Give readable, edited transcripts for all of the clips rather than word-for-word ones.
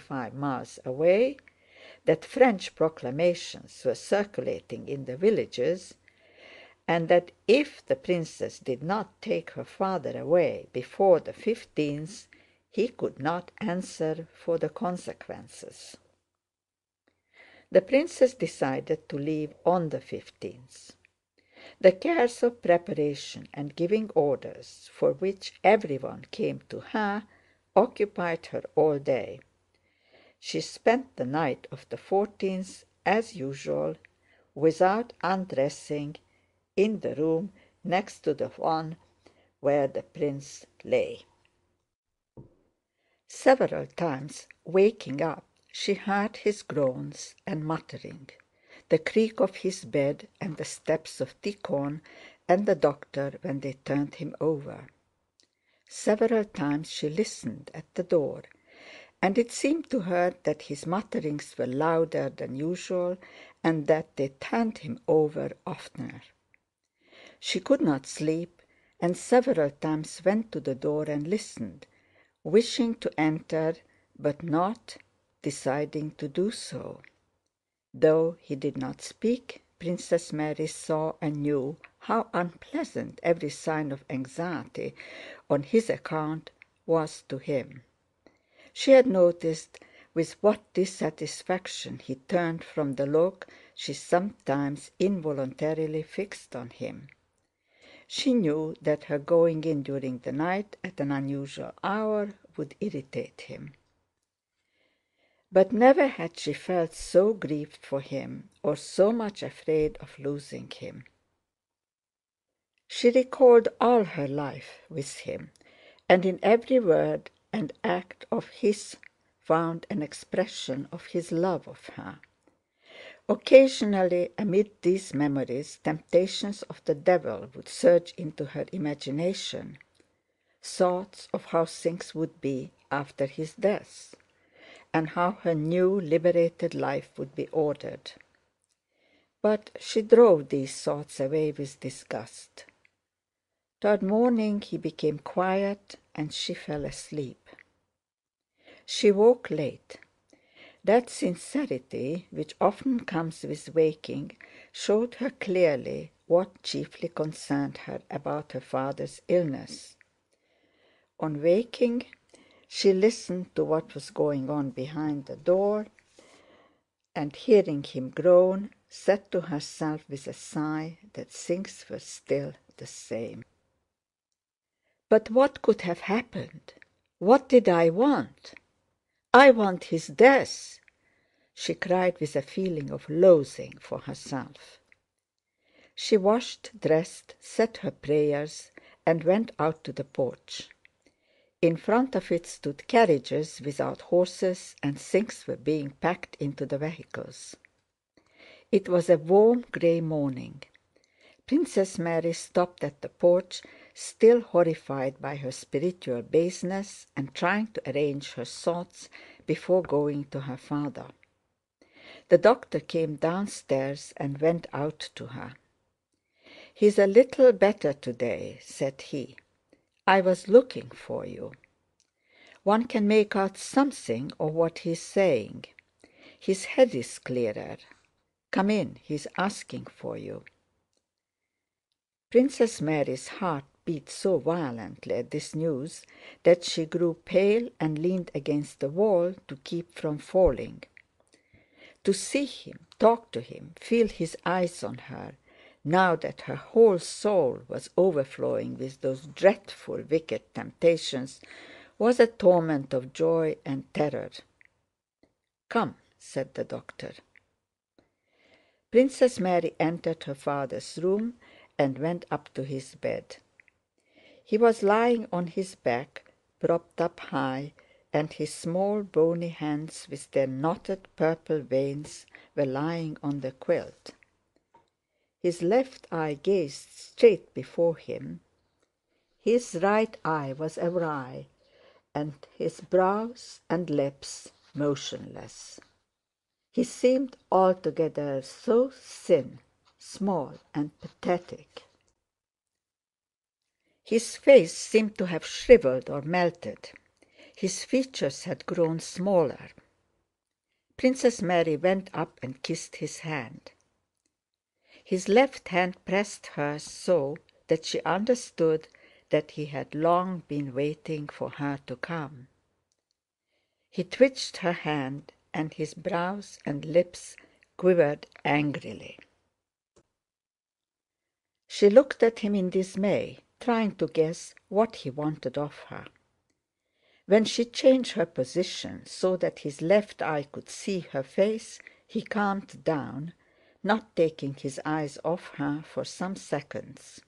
25 miles away, that French proclamations were circulating in the villages, and that if the princess did not take her father away before the 15th, he could not answer for the consequences. The princess decided to leave on the 15th. The cares of preparation and giving orders, for which everyone came to her, occupied her all day. She spent the night of the 14th, as usual, without undressing, in the room next to the one where the prince lay. Several times, waking up, she heard his groans and muttering, the creak of his bed and the steps of Tíkhon and the doctor when they turned him over. Several times she listened at the door, and it seemed to her that his mutterings were louder than usual and that they turned him over oftener. She could not sleep, and several times went to the door and listened, wishing to enter but not deciding to do so. Though he did not speak, Princess Mary saw and knew how unpleasant every sign of anxiety on his account was to him. She had noticed with what dissatisfaction he turned from the look she sometimes involuntarily fixed on him. She knew that her going in during the night at an unusual hour would irritate him. But never had she felt so grieved for him or so much afraid of losing him. She recalled all her life with him, and in every word and act of his found an expression of his love of her. Occasionally, amid these memories, temptations of the devil would surge into her imagination, thoughts of how things would be after his death, and how her new liberated life would be ordered. But she drove these thoughts away with disgust. Toward morning he became quiet and she fell asleep. She woke late. That sincerity which often comes with waking showed her clearly what chiefly concerned her about her father's illness. On waking, she listened to what was going on behind the door, and hearing him groan, said to herself with a sigh that things were still the same. But what could have happened? What did I want? I want his death, she cried with a feeling of loathing for herself. She washed, dressed, said her prayers, and went out to the porch. In front of it stood carriages without horses, and things were being packed into the vehicles. It was a warm gray morning. Princess Mary stopped at the porch, still horrified by her spiritual baseness and trying to arrange her thoughts before going to her father. The doctor came downstairs and went out to her. "He's a little better today," said he. "I was looking for you. One can make out something of what he's saying. His head is clearer. Come in, he's asking for you." Princess Mary's heart beat so violently at this news that she grew pale and leaned against the wall to keep from falling. To see him, talk to him, feel his eyes on her, now that her whole soul was overflowing with those dreadful wicked temptations, was a torment of joy and terror. "Come," said the doctor. Princess Mary entered her father's room and went up to his bed. He was lying on his back, propped up high, and his small bony hands with their knotted purple veins were lying on the quilt. His left eye gazed straight before him, his right eye was awry, and his brows and lips motionless. He seemed altogether so thin, small, and pathetic. His face seemed to have shriveled or melted. His features had grown smaller. Princess Mary went up and kissed his hand. His left hand pressed hers so that she understood that he had long been waiting for her to come. He twitched her hand, and his brows and lips quivered angrily. She looked at him in dismay, trying to guess what he wanted of her. When she changed her position so that his left eye could see her face, he calmed down, not taking his eyes off her for some seconds.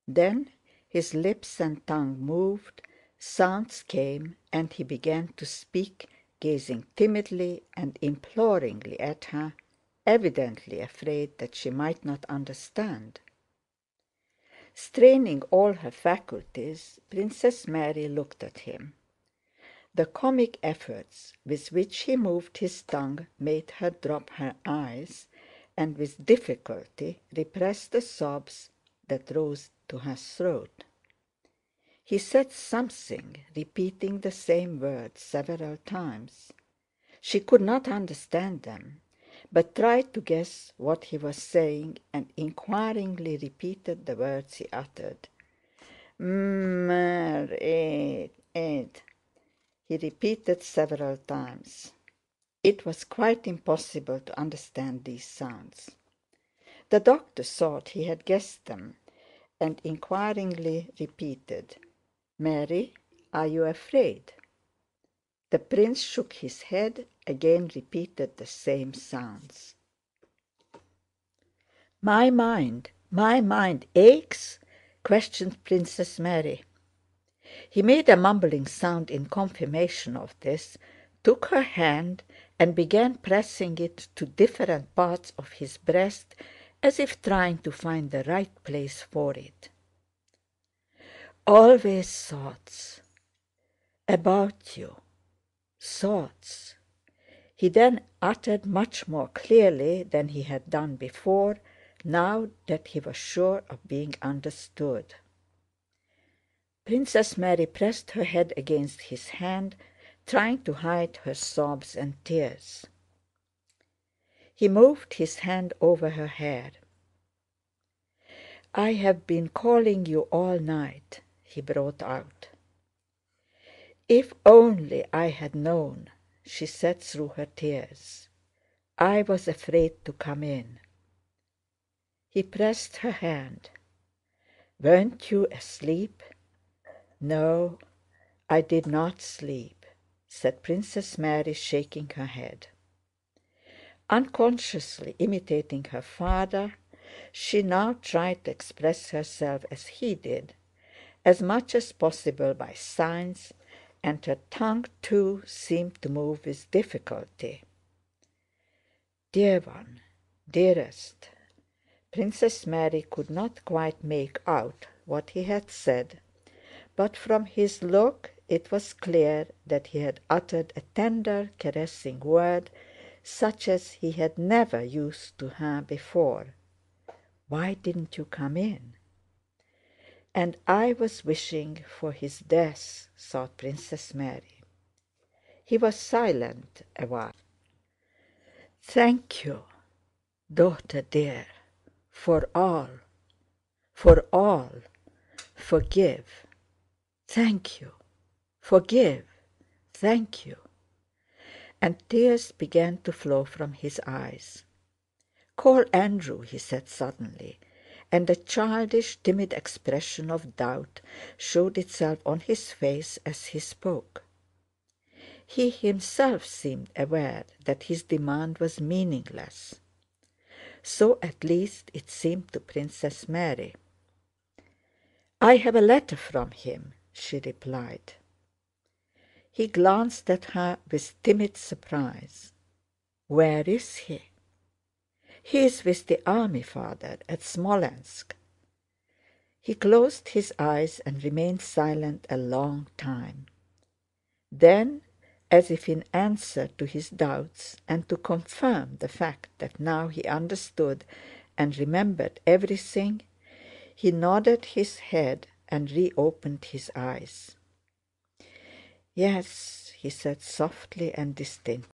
Then his lips and tongue moved, sounds came, and he began to speak, gazing timidly and imploringly at her, evidently afraid that she might not understand. Straining all her faculties, Princess Mary looked at him. The comic efforts with which he moved his tongue made her drop her eyes, and with difficulty repress the sobs that rose to her throat. He said something, repeating the same words several times. She could not understand them, but tried to guess what he was saying, and inquiringly repeated the words he uttered. Married, he repeated several times. It was quite impossible to understand these sounds. The doctor thought he had guessed them, and inquiringly repeated, "Mary, are you afraid?" The prince shook his head, again repeated the same sounds. My mind aches?" questioned Princess Mary. He made a mumbling sound in confirmation of this, took her hand and began pressing it to different parts of his breast, as if trying to find the right place for it. "Always thoughts about you, thoughts," he then uttered much more clearly than he had done before, now that he was sure of being understood. Princess Mary pressed her head against his hand, trying to hide her sobs and tears. He moved his hand over her hair. "I have been calling you all night," he brought out. "If only I had known," she said through her tears. "I was afraid to come in." He pressed her hand. "Weren't you asleep?" "No, I did not sleep," said Princess Mary, shaking her head. Unconsciously imitating her father, she now tried to express herself as he did, as much as possible by signs, and her tongue too seemed to move with difficulty. "Dear one, dearest," Princess Mary could not quite make out what he had said, but from his look it was clear that he had uttered a tender, caressing word, such as he had never used to her before. "Why didn't you come in?" "And I was wishing for his death," thought Princess Mary. He was silent a while. "Thank you, daughter dear, for all, forgive. Thank you, forgive, thank you." And tears began to flow from his eyes. "Call Andrew," he said suddenly, and a childish, timid expression of doubt showed itself on his face as he spoke. He himself seemed aware that his demand was meaningless. So at least it seemed to Princess Mary. "I have a letter from him," she replied. He glanced at her with timid surprise. "Where is he?" "He is with the army, father, at Smolensk." He closed his eyes and remained silent a long time. Then, as if in answer to his doubts and to confirm the fact that now he understood and remembered everything, he nodded his head and reopened his eyes. "Yes," he said softly and distinctly.